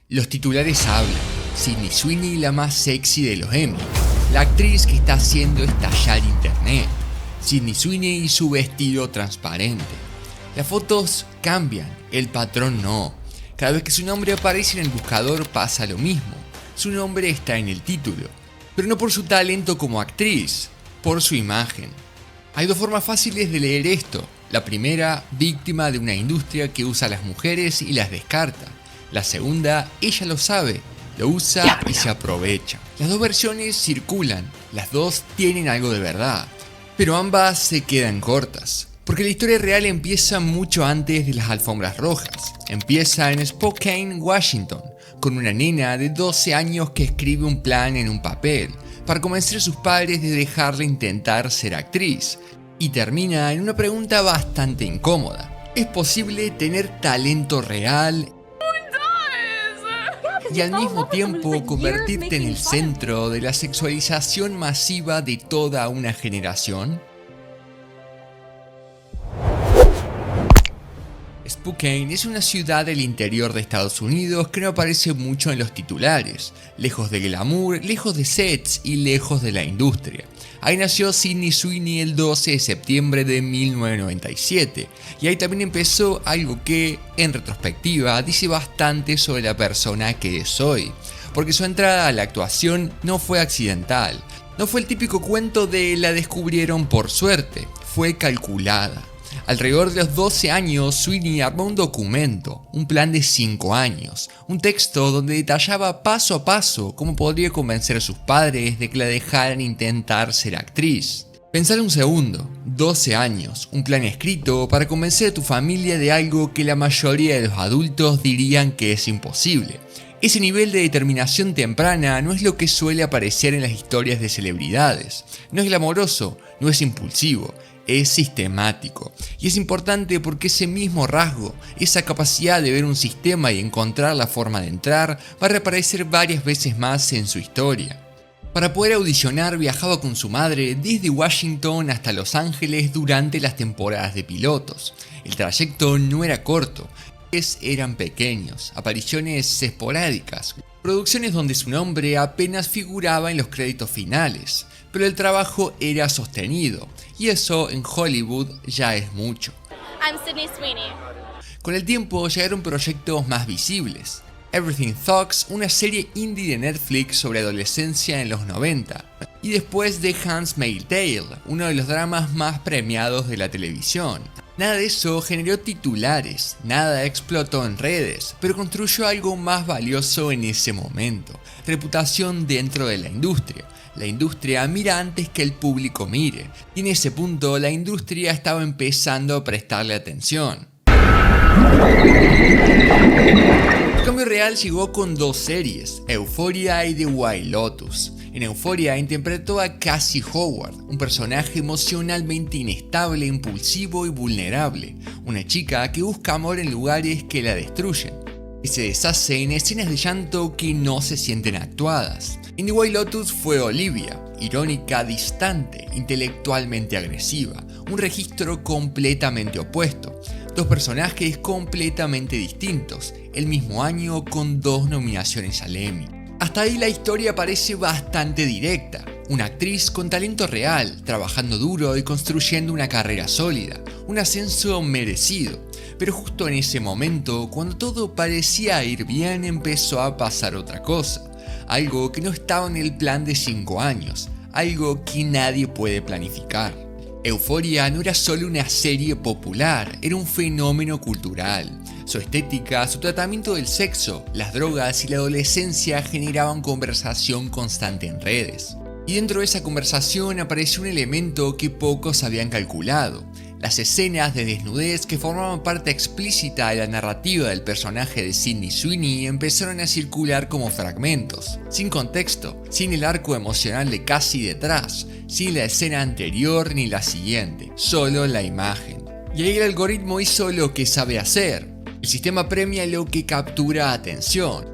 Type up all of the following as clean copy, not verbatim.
Los titulares hablan. Sydney Sweeney, la más sexy de los Emmy. La actriz que está haciendo estallar internet. Sydney Sweeney y su vestido transparente. Las fotos cambian, el patrón no. Cada vez que su nombre aparece en el buscador pasa lo mismo. Su nombre está en el título. Pero no por su talento como actriz, por su imagen. Hay dos formas fáciles de leer esto. La primera, víctima de una industria que usa a las mujeres y las descarta. La segunda, ella lo sabe, lo usa y se aprovecha. Las dos versiones circulan, las dos tienen algo de verdad, pero ambas se quedan cortas. Porque la historia real empieza mucho antes de las alfombras rojas. Empieza en Spokane, Washington, con una nena de 12 años que escribe un plan en un papel para convencer a sus padres de dejarle intentar ser actriz. Y termina en una pregunta bastante incómoda. ¿Es posible tener talento real y al mismo tiempo convertirte en el centro de la sexualización masiva de toda una generación? Spokane es una ciudad del interior de Estados Unidos que no aparece mucho en los titulares, lejos del glamour, lejos de sets y lejos de la industria. Ahí nació Sydney Sweeney el 12 de septiembre de 1997 y ahí también empezó algo que, en retrospectiva, dice bastante sobre la persona que es hoy, porque su entrada a la actuación no fue accidental, no fue el típico cuento de la descubrieron por suerte, fue calculada. Alrededor de los 12 años, Sweeney armó un documento, un plan de 5 años, un texto donde detallaba paso a paso cómo podría convencer a sus padres de que la dejaran intentar ser actriz. Pensar un segundo, 12 años, un plan escrito para convencer a tu familia de algo que la mayoría de los adultos dirían que es imposible. Ese nivel de determinación temprana no es lo que suele aparecer en las historias de celebridades. No es glamoroso, no es impulsivo. Es sistemático, y es importante porque ese mismo rasgo, esa capacidad de ver un sistema y encontrar la forma de entrar, va a reaparecer varias veces más en su historia. Para poder audicionar viajaba con su madre desde Washington hasta Los Ángeles durante las temporadas de pilotos. El trayecto no era corto, eran pequeños, apariciones esporádicas, producciones donde su nombre apenas figuraba en los créditos finales, pero el trabajo era sostenido, y eso en Hollywood ya es mucho. I'm Sydney Sweeney. Con el tiempo llegaron proyectos más visibles. Everything Thugs, una serie indie de Netflix sobre adolescencia en los 90, y después The Handmaid's Tale, uno de los dramas más premiados de la televisión. Nada de eso generó titulares, nada explotó en redes, pero construyó algo más valioso en ese momento: reputación dentro de la industria. La industria mira antes que el público mire, y en ese punto la industria estaba empezando a prestarle atención. El cambio real llegó con dos series, Euphoria y The White Lotus. En Euphoria interpretó a Cassie Howard, un personaje emocionalmente inestable, impulsivo y vulnerable, una chica que busca amor en lugares que la destruyen y se deshace en escenas de llanto que no se sienten actuadas. En The White Lotus fue Olivia, irónica, distante, intelectualmente agresiva, un registro completamente opuesto, dos personajes completamente distintos, el mismo año con dos nominaciones al Emmy. Hasta ahí la historia parece bastante directa, una actriz con talento real, trabajando duro y construyendo una carrera sólida, un ascenso merecido. Pero justo en ese momento, cuando todo parecía ir bien, empezó a pasar otra cosa. Algo que no estaba en el plan de 5 años, algo que nadie puede planificar. Euphoria no era solo una serie popular, era un fenómeno cultural. Su estética, su tratamiento del sexo, las drogas y la adolescencia generaban conversación constante en redes. Y dentro de esa conversación apareció un elemento que pocos habían calculado: las escenas de desnudez que formaban parte explícita de la narrativa del personaje de Sydney Sweeney empezaron a circular como fragmentos, sin contexto, sin el arco emocional de Cassie detrás, sin la escena anterior ni la siguiente, solo la imagen. Y ahí el algoritmo hizo lo que sabe hacer. El sistema premia lo que captura atención.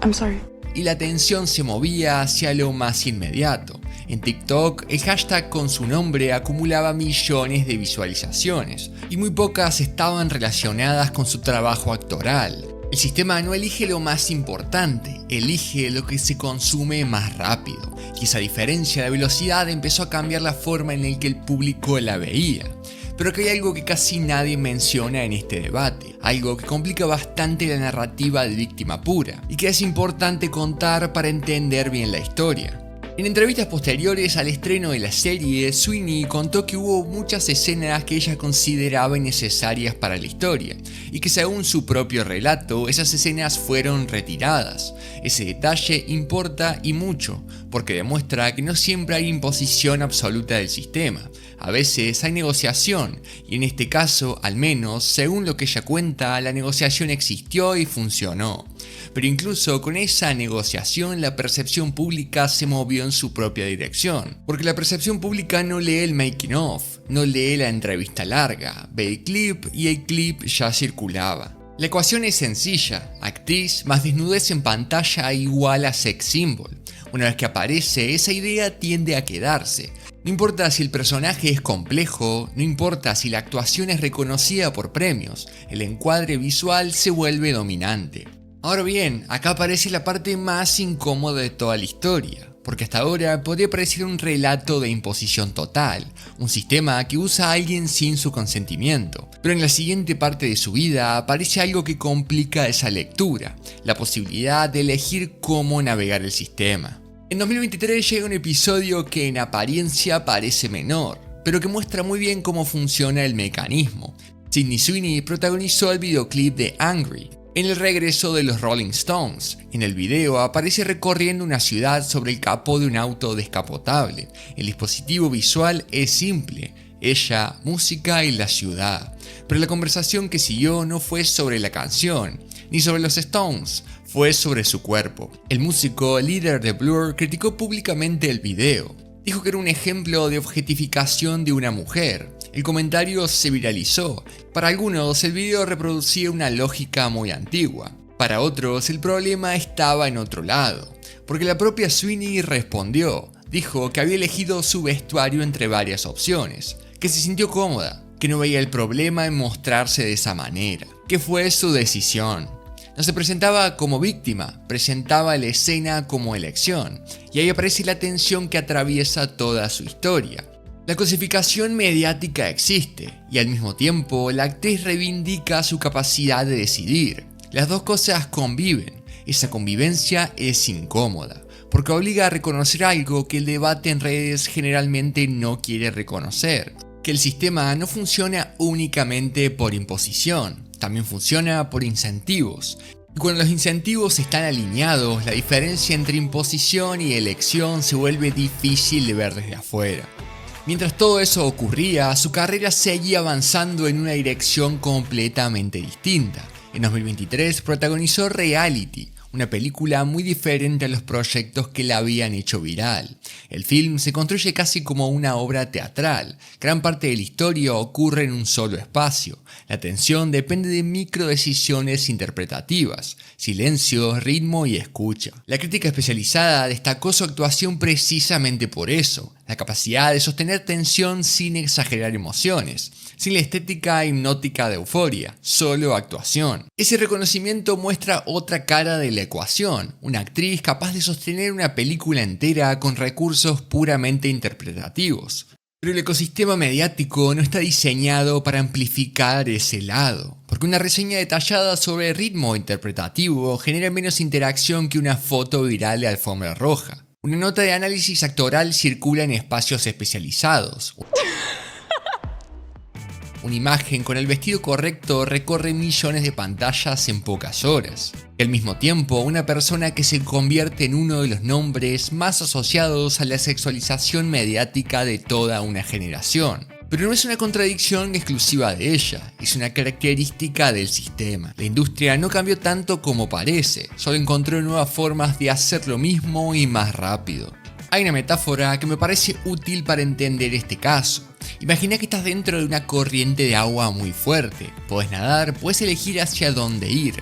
I'm sorry. Y la atención se movía hacia lo más inmediato. En TikTok, el hashtag con su nombre acumulaba millones de visualizaciones, y muy pocas estaban relacionadas con su trabajo actoral. El sistema no elige lo más importante, elige lo que se consume más rápido, y esa diferencia de velocidad empezó a cambiar la forma en la que el público la veía. Pero que hay algo que casi nadie menciona en este debate, algo que complica bastante la narrativa de Víctima Pura, y que es importante contar para entender bien la historia. En entrevistas posteriores al estreno de la serie, Sweeney contó que hubo muchas escenas que ella consideraba innecesarias para la historia, y que según su propio relato, esas escenas fueron retiradas. Ese detalle importa y mucho, porque demuestra que no siempre hay imposición absoluta del sistema. A veces hay negociación, y en este caso, al menos, según lo que ella cuenta, la negociación existió y funcionó. Pero incluso con esa negociación, la percepción pública se movió en su propia dirección. Porque la percepción pública no lee el making of, no lee la entrevista larga, ve el clip y el clip ya circulaba. La ecuación es sencilla, actriz más desnudez en pantalla igual a sex symbol. Una vez que aparece, esa idea tiende a quedarse. No importa si el personaje es complejo, no importa si la actuación es reconocida por premios, el encuadre visual se vuelve dominante. Ahora bien, acá aparece la parte más incómoda de toda la historia, porque hasta ahora podría parecer un relato de imposición total, un sistema que usa a alguien sin su consentimiento. Pero en la siguiente parte de su vida aparece algo que complica esa lectura, la posibilidad de elegir cómo navegar el sistema. En 2023 llega un episodio que en apariencia parece menor, pero que muestra muy bien cómo funciona el mecanismo. Sydney Sweeney protagonizó el videoclip de Angry, en el regreso de los Rolling Stones. En el video aparece recorriendo una ciudad sobre el capó de un auto descapotable. El dispositivo visual es simple, ella, música y la ciudad. Pero la conversación que siguió no fue sobre la canción, ni sobre los Stones, fue sobre su cuerpo. El músico líder de Blur criticó públicamente el video. Dijo que era un ejemplo de objetificación de una mujer. El comentario se viralizó. Para algunos, el video reproducía una lógica muy antigua. Para otros, el problema estaba en otro lado, porque la propia Sweeney respondió. Dijo que había elegido su vestuario entre varias opciones, que se sintió cómoda, que no veía el problema en mostrarse de esa manera, que fue su decisión. No se presentaba como víctima, presentaba la escena como elección, y ahí aparece la tensión que atraviesa toda su historia. La cosificación mediática existe, y al mismo tiempo la actriz reivindica su capacidad de decidir. Las dos cosas conviven, esa convivencia es incómoda, porque obliga a reconocer algo que el debate en redes generalmente no quiere reconocer, que el sistema no funciona únicamente por imposición, también funciona por incentivos. Y cuando los incentivos están alineados, la diferencia entre imposición y elección se vuelve difícil de ver desde afuera. Mientras todo eso ocurría, su carrera seguía avanzando en una dirección completamente distinta. En 2023 protagonizó Reality, una película muy diferente a los proyectos que la habían hecho viral. El film se construye casi como una obra teatral. Gran parte de la historia ocurre en un solo espacio. La tensión depende de microdecisiones interpretativas, silencio, ritmo y escucha. La crítica especializada destacó su actuación precisamente por eso, la capacidad de sostener tensión sin exagerar emociones, sin la estética hipnótica de Euphoria, solo actuación. Ese reconocimiento muestra otra cara de la ecuación, una actriz capaz de sostener una película entera con recursos puramente interpretativos. Pero el ecosistema mediático no está diseñado para amplificar ese lado, porque una reseña detallada sobre ritmo interpretativo genera menos interacción que una foto viral de alfombra roja. Una nota de análisis actoral circula en espacios especializados. Una imagen con el vestido correcto recorre millones de pantallas en pocas horas. Y al mismo tiempo, una persona que se convierte en uno de los nombres más asociados a la sexualización mediática de toda una generación. Pero no es una contradicción exclusiva de ella, es una característica del sistema. La industria no cambió tanto como parece, solo encontró nuevas formas de hacer lo mismo y más rápido. Hay una metáfora que me parece útil para entender este caso. Imagina que estás dentro de una corriente de agua muy fuerte. Podés nadar, puedes elegir hacia dónde ir,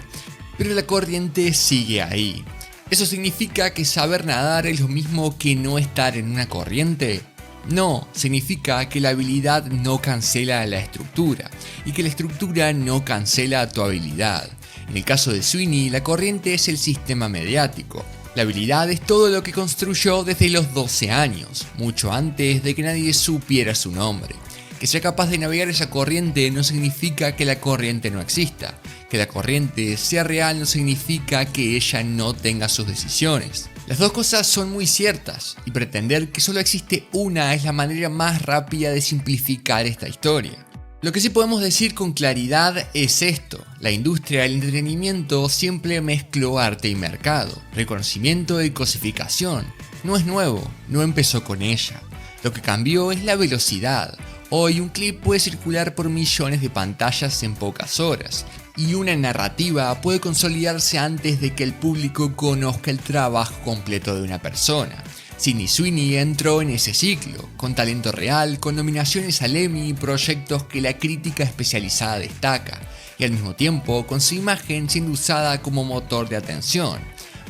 pero la corriente sigue ahí. ¿Eso significa que saber nadar es lo mismo que no estar en una corriente? No, significa que la habilidad no cancela la estructura y que la estructura no cancela tu habilidad. En el caso de Sweeney, la corriente es el sistema mediático. La habilidad es todo lo que construyó desde los 12 años, mucho antes de que nadie supiera su nombre. Que sea capaz de navegar esa corriente no significa que la corriente no exista. Que la corriente sea real no significa que ella no tenga sus decisiones. Las dos cosas son muy ciertas, y pretender que solo existe una es la manera más rápida de simplificar esta historia. Lo que sí podemos decir con claridad es esto: la industria del entretenimiento siempre mezcló arte y mercado, reconocimiento y cosificación. No es nuevo, no empezó con ella. Lo que cambió es la velocidad. Hoy un clip puede circular por millones de pantallas en pocas horas, y una narrativa puede consolidarse antes de que el público conozca el trabajo completo de una persona. Sydney Sweeney entró en ese ciclo, con talento real, con nominaciones al Emmy y proyectos que la crítica especializada destaca, y al mismo tiempo con su imagen siendo usada como motor de atención,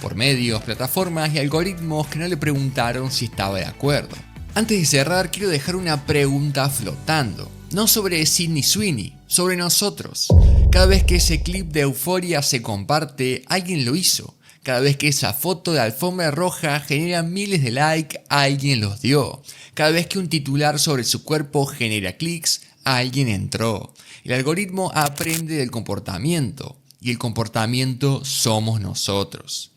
por medios, plataformas y algoritmos que no le preguntaron si estaba de acuerdo. Antes de cerrar, quiero dejar una pregunta flotando, no sobre Sydney Sweeney, sobre nosotros. Cada vez que ese clip de Euphoria se comparte, alguien lo hizo. Cada vez que esa foto de alfombra roja genera miles de likes, alguien los dio. Cada vez que un titular sobre su cuerpo genera clics, alguien entró. El algoritmo aprende del comportamiento, y el comportamiento somos nosotros.